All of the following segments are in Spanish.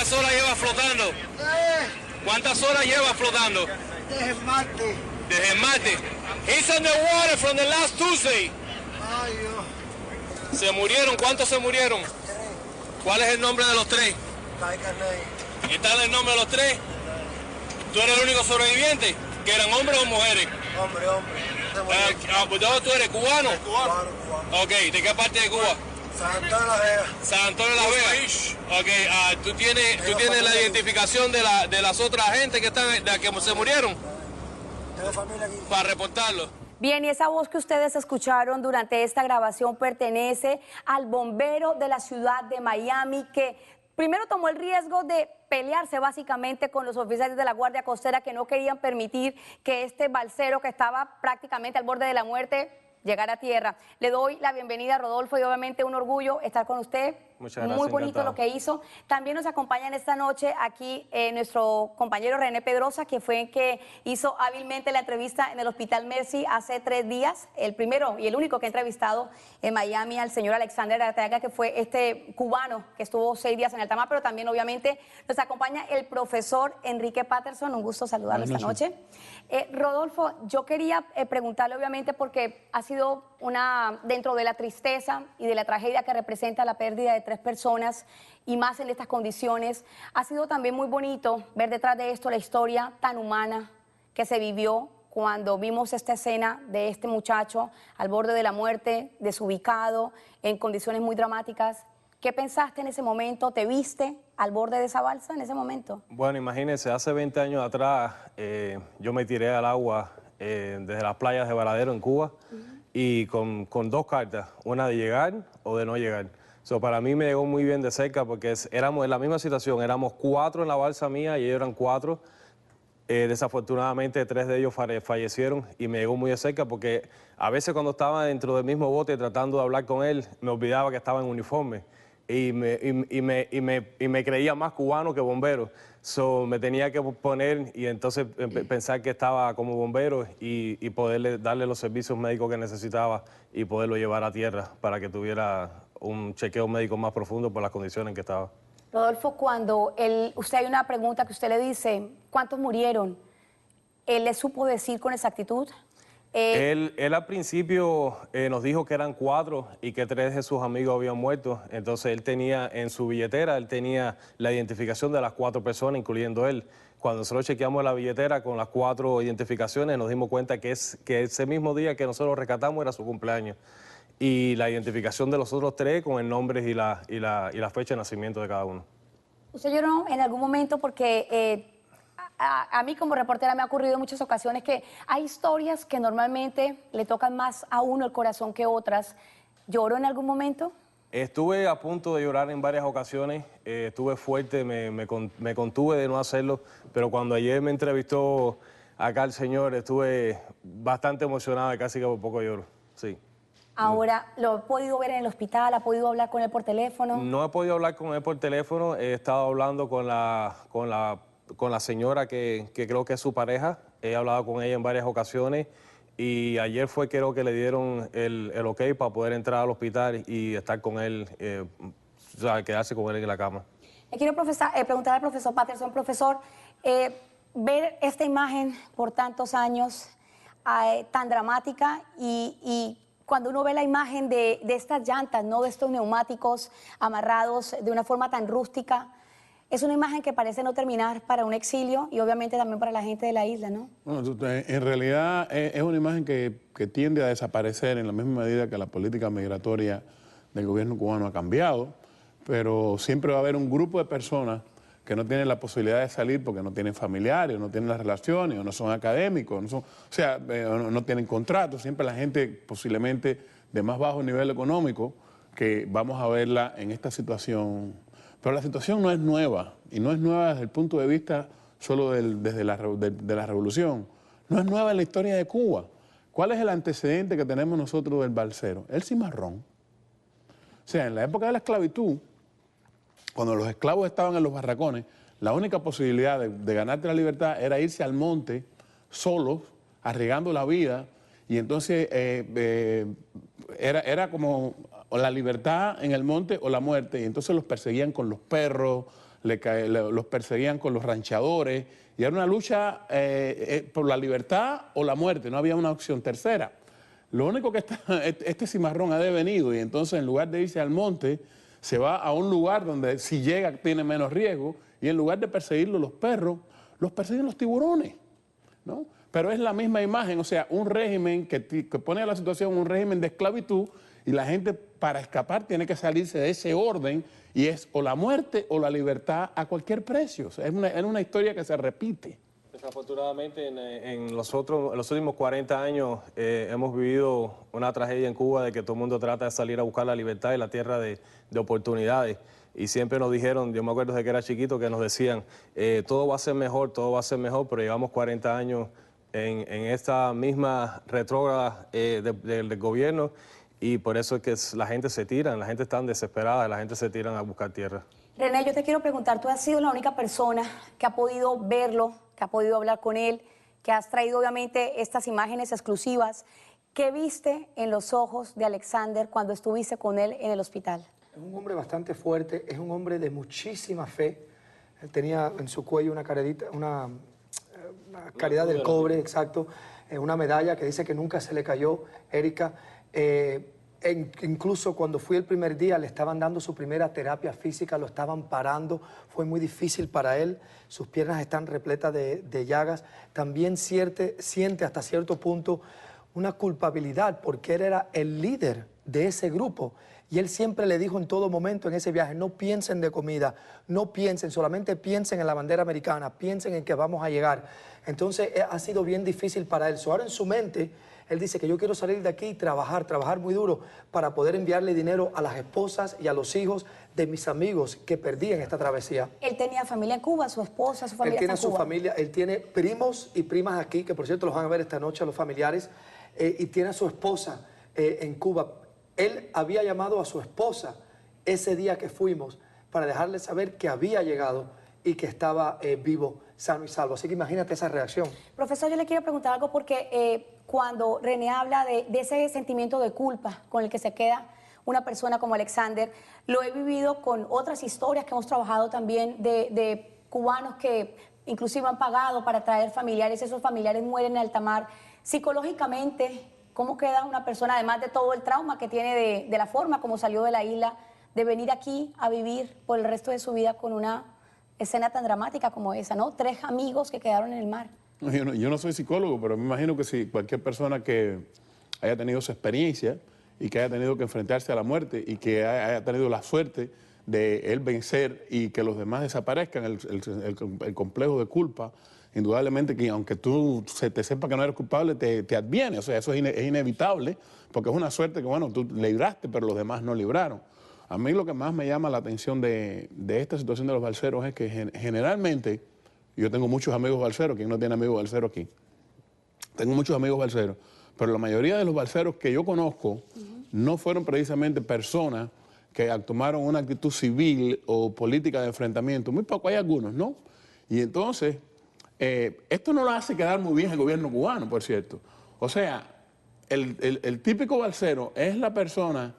¿Cuántas horas lleva flotando? ¿Cuántas horas lleva flotando? Desde el martes. Desde el martes. He's in the water from the last Tuesday. Ay, Dios. Se murieron. ¿Cuántos se murieron? 3. ¿Cuál es el nombre de los 3? Tiger Ney. ¿Está el nombre de los 3? ¿Tú eres el único sobreviviente? ¿Que eran hombres o mujeres? Hombre. ¿De dónde tú eres? ¿Cubano? Cubano. Ok, ¿de qué parte de Cuba? San Antonio de la Vega. San Antonio de la Vega. Ok, ¿tú tienes la identificación de las otras gente que están, de las que se murieron? Tengo familia aquí. Para reportarlo. Bien, y esa voz que ustedes escucharon durante esta grabación pertenece al bombero de la ciudad de Miami, que primero tomó el riesgo de pelearse básicamente con los oficiales de la Guardia Costera que no querían permitir que este balsero que estaba prácticamente al borde de la muerte llegar a tierra. Le doy la bienvenida a Rodolfo y obviamente un orgullo estar con usted. Muchas gracias, Muy bonito encantado. lo que hizo. También nos acompaña en esta noche aquí nuestro compañero René Pedrosa, que fue el que hizo hábilmente la entrevista en el Hospital Mercy hace 3 días, el primero y el único que ha entrevistado en Miami al señor Alexander Arteaga, que fue este cubano que estuvo 6 días en alta mar, pero también obviamente nos acompaña el profesor Enrique Patterson. Un gusto saludarlo esta noche. Rodolfo, yo quería preguntarle obviamente porque ha sido dentro de la tristeza y de la tragedia que representa la pérdida de 3 personas y más en estas condiciones, ha sido también muy bonito ver detrás de esto la historia tan humana que se vivió cuando vimos esta escena de este muchacho al borde de la muerte, desubicado, en condiciones muy dramáticas. ¿Qué pensaste en ese momento? ¿Te viste al borde de esa balsa en ese momento? Bueno, imagínense, hace 20 años atrás yo me tiré al agua desde las playas de Varadero en Cuba y con 2 cartas, una de llegar o de no llegar. Para mí me llegó muy bien de cerca porque éramos en la misma situación, éramos 4 en la balsa mía y ellos eran 4. Desafortunadamente 3 de ellos fallecieron y me llegó muy de cerca porque a veces cuando estaba dentro del mismo bote tratando de hablar con él, me olvidaba que estaba en uniforme y me creía más cubano que bombero. Me tenía que poner y entonces pensar que estaba como bombero y poderle darle los servicios médicos que necesitaba y poderlo llevar a tierra para que tuviera un chequeo médico más profundo por las condiciones en que estaba. Rodolfo, cuando usted hay una pregunta que usted le dice, ¿cuántos murieron? ¿Él le supo decir con exactitud? Él al principio nos dijo que eran 4 y que 3 de sus amigos habían muerto. Entonces él tenía en su billetera, él tenía la identificación de las 4 personas, incluyendo él. Cuando nosotros chequeamos la billetera con las 4 identificaciones, nos dimos cuenta que ese mismo día que nosotros rescatamos era su cumpleaños. Y la identificación de los otros 3 con el nombre y la fecha de nacimiento de cada uno. ¿Usted lloró en algún momento? Porque a mí como reportera me ha ocurrido en muchas ocasiones que hay historias que normalmente le tocan más a uno el corazón que otras. ¿Lloró en algún momento? Estuve a punto de llorar en varias ocasiones, estuve fuerte, me contuve de no hacerlo, pero cuando ayer me entrevistó acá el señor, estuve bastante emocionado y casi que por poco lloro, sí. Ahora, ¿lo he podido ver en el hospital? ¿Ha podido hablar con él por teléfono? No he podido hablar con él por teléfono, he estado hablando con la señora que creo que es su pareja, he hablado con ella en varias ocasiones y ayer fue creo que le dieron el ok para poder entrar al hospital y estar con él, o sea, quedarse con él en la cama. Quiero preguntar al profesor Patterson, profesor, ver esta imagen por tantos años tan dramática y cuando uno ve la imagen de estas llantas, ¿no? De estos neumáticos amarrados de una forma tan rústica, es una imagen que parece no terminar para un exilio y obviamente también para la gente de la isla, ¿no? Bueno, en realidad es una imagen que tiende a desaparecer en la misma medida que la política migratoria del gobierno cubano ha cambiado, pero siempre va a haber un grupo de personas que no tienen la posibilidad de salir porque no tienen familiares, o no tienen las relaciones, o no son académicos, no tienen contratos. Siempre la gente posiblemente de más bajo nivel económico que vamos a verla en esta situación. Pero la situación no es nueva, y no es nueva desde el punto de vista solo de la revolución. No es nueva en la historia de Cuba. ¿Cuál es el antecedente que tenemos nosotros del balsero? El cimarrón. O sea, en la época de la esclavitud, cuando los esclavos estaban en los barracones, la única posibilidad de ganarte la libertad era irse al monte solos, arriesgando la vida, y entonces era como o la libertad en el monte o la muerte, y entonces los perseguían con los perros, los perseguían con los ranchadores, y era una lucha por la libertad o la muerte, no había una opción tercera. Lo único que este cimarrón ha devenido, y entonces en lugar de irse al monte, se va a un lugar donde si llega tiene menos riesgo, y en lugar de perseguirlo los perros, los persiguen los tiburones, ¿no? Pero es la misma imagen, o sea, un régimen que pone a la situación un régimen de esclavitud, y la gente para escapar tiene que salirse de ese orden, y es o la muerte o la libertad a cualquier precio. O sea, es una historia que se repite. Desafortunadamente, en los últimos 40 años hemos vivido una tragedia en Cuba de que todo el mundo trata de salir a buscar la libertad y la tierra de oportunidades. Y siempre nos dijeron, yo me acuerdo desde que era chiquito, que nos decían, todo va a ser mejor, pero llevamos 40 años en esta misma retrógrada del gobierno, y por eso es que la gente se tira, la gente está desesperada, la gente se tira a buscar tierra. René, yo te quiero preguntar, tú has sido la única persona que ha podido verlo, que ha podido hablar con él, que has traído obviamente estas imágenes exclusivas. ¿Qué viste en los ojos de Alexander cuando estuviste con él en el hospital? Es un hombre bastante fuerte, es un hombre de muchísima fe. Él tenía en su cuello una caridad del cobre, exacto, una medalla que dice que nunca se le cayó, Erika. Incluso cuando fui el primer día le estaban dando su primera terapia física, lo estaban parando, fue muy difícil para él, sus piernas están repletas de llagas, también siente hasta cierto punto una culpabilidad porque él era el líder de ese grupo y él siempre le dijo en todo momento en ese viaje, no piensen de comida, no piensen, solamente piensen en la bandera americana, piensen en que vamos a llegar. Entonces ha sido bien difícil para él. Ahora en su mente él dice que yo quiero salir de aquí y trabajar muy duro para poder enviarle dinero a las esposas y a los hijos de mis amigos que perdí en esta travesía. Él tenía familia en Cuba, su esposa, su familia Él tiene está en su Cuba. familia, él tiene primos y primas aquí, que por cierto los van a ver esta noche a los familiares, y tiene a su esposa en Cuba. Él había llamado a su esposa ese día que fuimos para dejarle saber que había llegado y que estaba vivo, sano y salvo. Así que imagínate esa reacción. Profesor, yo le quiero preguntar algo porque cuando René habla de ese sentimiento de culpa con el que se queda una persona como Alexander, lo he vivido con otras historias que hemos trabajado también de cubanos que inclusive han pagado para traer familiares, esos familiares mueren en alta mar. Psicológicamente, ¿cómo queda una persona, además de todo el trauma que tiene de la forma como salió de la isla, de venir aquí a vivir por el resto de su vida con una escena tan dramática como esa, ¿no? 3 amigos que quedaron en el mar. Yo no soy psicólogo, pero me imagino que si cualquier persona que haya tenido esa experiencia y que haya tenido que enfrentarse a la muerte y que haya tenido la suerte de él vencer y que los demás desaparezcan, el complejo de culpa, indudablemente que aunque tú te sepa que no eres culpable, te adviene, o sea, eso es inevitable, porque es una suerte que, bueno, tú libraste, pero los demás no libraron. A mí lo que más me llama la atención de esta situación de los balseros es que generalmente, yo tengo muchos amigos balseros, ¿quién no tiene amigos balseros aquí? Tengo muchos amigos balseros, pero la mayoría de los balseros que yo conozco no fueron precisamente personas que tomaron una actitud civil o política de enfrentamiento. Muy poco, hay algunos, ¿no? Y entonces, esto no lo hace quedar muy bien el gobierno cubano, por cierto. O sea, el típico balsero es la persona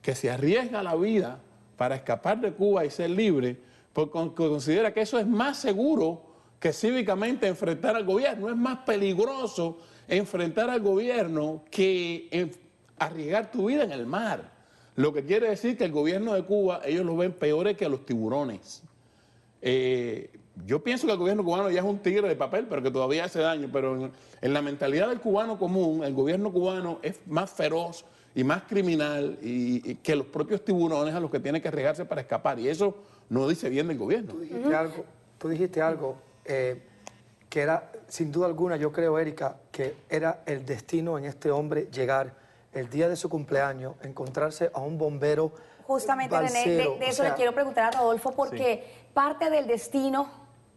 que se arriesga la vida para escapar de Cuba y ser libre, porque considera que eso es más seguro que cívicamente enfrentar al gobierno. Es más peligroso enfrentar al gobierno que arriesgar tu vida en el mar. Lo que quiere decir que el gobierno de Cuba, ellos lo ven peores que a los tiburones. Yo pienso que el gobierno cubano ya es un tigre de papel, pero que todavía hace daño. Pero en la mentalidad del cubano común, el gobierno cubano es más feroz y más criminal y que los propios tiburones a los que tiene que arriesgarse para escapar. Y eso no dice bien del gobierno. Tú dijiste algo que era, sin duda alguna, yo creo, Erika, que era el destino en este hombre llegar el día de su cumpleaños, encontrarse a un bombero. Justamente, balsero, René, de eso le quiero preguntar a Rodolfo, porque parte del destino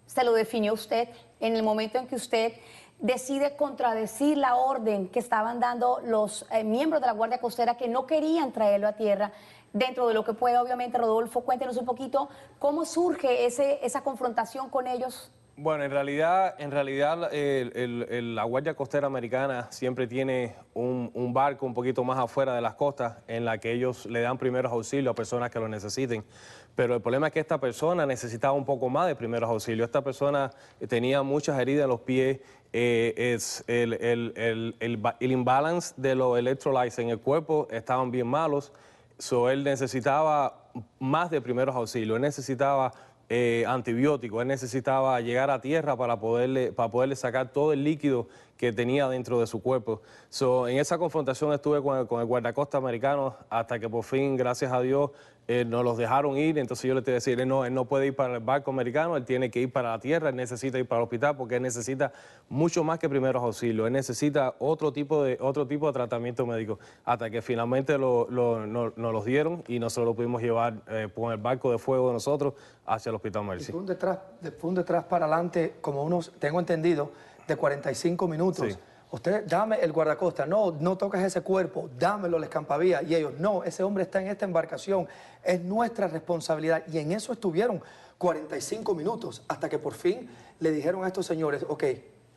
se lo definió usted en el momento en que usted decide contradecir la orden que estaban dando los miembros de la Guardia Costera que no querían traerlo a tierra. Dentro de lo que puede, obviamente, Rodolfo, cuéntenos un poquito cómo surge esa confrontación con ellos Bueno, en realidad la Guardia Costera Americana siempre tiene un barco un poquito más afuera de las costas en la que ellos le dan primeros auxilios a personas que lo necesiten. Pero el problema es que esta persona necesitaba un poco más de primeros auxilios. Esta persona tenía muchas heridas en los pies, el imbalance de los electrolytes en el cuerpo estaban bien malos. Él necesitaba más de primeros auxilios, él necesitaba antibióticos, él necesitaba llegar a tierra para poderle sacar todo el líquido que tenía dentro de su cuerpo. En esa confrontación estuve con el guardacosta americano hasta que por fin, gracias a Dios, nos los dejaron ir. Entonces yo le tuve que decir, él no puede ir para el barco americano, él tiene que ir para la tierra, él necesita ir para el hospital porque él necesita mucho más que primeros auxilios, él necesita otro tipo de tratamiento médico, hasta que finalmente nos los dieron y nosotros lo pudimos llevar con el barco de fuego de nosotros hacia el Hospital Mercy. Fue un detrás para adelante, como unos, tengo entendido, de 45 minutos. Sí. Usted, dame el guardacosta, no toques ese cuerpo, dámelo al escampavía. Y ellos, no, ese hombre está en esta embarcación, es nuestra responsabilidad. Y en eso estuvieron 45 minutos, hasta que por fin le dijeron a estos señores, ok,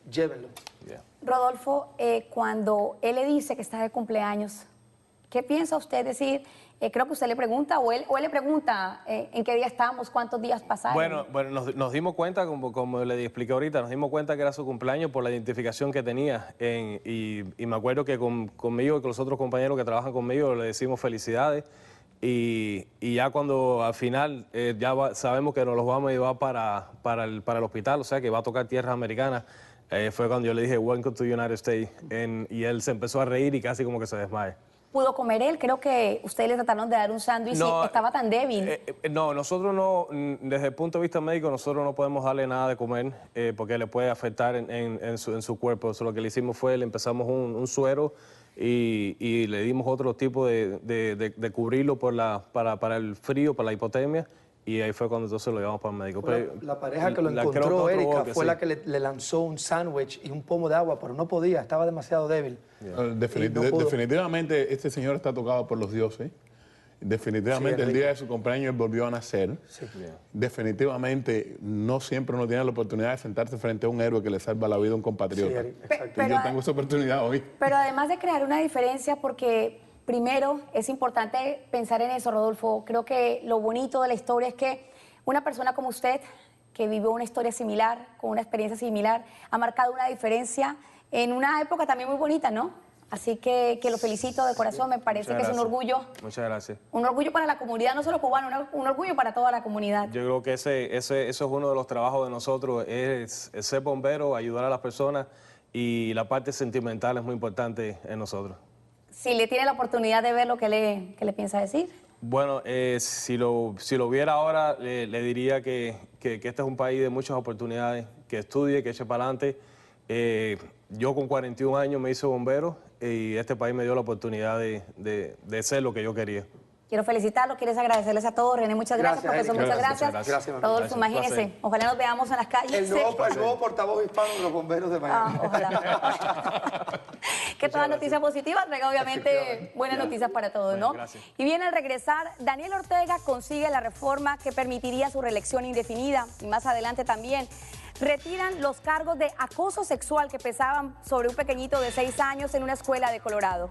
llévenlo. Yeah. Rodolfo, cuando él le dice que está de cumpleaños, ¿qué piensa usted decir? Creo que usted le pregunta o él le pregunta en qué día estamos, cuántos días pasaron. Bueno, nos dimos cuenta, como le expliqué ahorita, nos dimos cuenta que era su cumpleaños por la identificación que tenía. Y me acuerdo que conmigo y con los otros compañeros que trabajan conmigo le decimos felicidades. Y ya cuando al final sabemos que nos los vamos a llevar para el hospital, o sea que va a tocar tierras americanas, fue cuando yo le dije, welcome to the United States. Y él se empezó a reír y casi como que se desmaya. ¿Pudo comer él? Creo que ustedes le trataron de dar un sándwich y estaba tan débil. No, nosotros no, desde el punto de vista médico, nosotros no podemos darle nada de comer porque le puede afectar en su cuerpo. Lo que le hicimos fue, le empezamos un suero y le dimos otro tipo de cubrirlo para el frío, para la hipotermia. Y ahí fue cuando entonces lo llevamos para el médico. La pareja que lo encontró, Erika, fue la que le lanzó un sándwich y un pomo de agua, pero no podía, estaba demasiado débil. Definitivamente este señor está tocado por los dioses. Definitivamente el día de su cumpleaños él volvió a nacer. Sí. Definitivamente no siempre uno tiene la oportunidad de sentarse frente a un héroe que le salva la vida a un compatriota. Sí, exacto. Y yo tengo esa oportunidad hoy. Pero además de crear una diferencia, porque primero es importante pensar en eso, Rodolfo. Creo que lo bonito de la historia es que una persona como usted, que vivió una historia similar, con una experiencia similar, ha marcado una diferencia en una época también muy bonita, ¿no? Así que lo felicito de corazón, me parece que es un orgullo. Muchas gracias. Un orgullo para la comunidad, no solo cubana, un orgullo para toda la comunidad. Yo creo que eso es uno de los trabajos de nosotros, es ser bombero, ayudar a las personas y la parte sentimental es muy importante en nosotros. Si le tiene la oportunidad de ver lo que le piensa decir. Bueno, si lo viera ahora, le diría que este es un país de muchas oportunidades, que estudie, que eche para adelante. Yo con 41 años me hice bombero y este país me dio la oportunidad de ser lo que yo quería. Quiero felicitarlos, quiero agradecerles a todos. René, muchas gracias, profesor, muchas gracias. Gracias, Rodolfo, imagínense, ojalá nos veamos en las calles. El nuevo portavoz hispano de los bomberos de Miami. Ojalá. Que toda noticia positiva traiga obviamente buenas noticias para todos, ¿no? Gracias. Y bien, al regresar, Daniel Ortega consigue la reforma que permitiría su reelección indefinida y más adelante también retiran los cargos de acoso sexual que pesaban sobre un pequeñito de 6 años en una escuela de Colorado.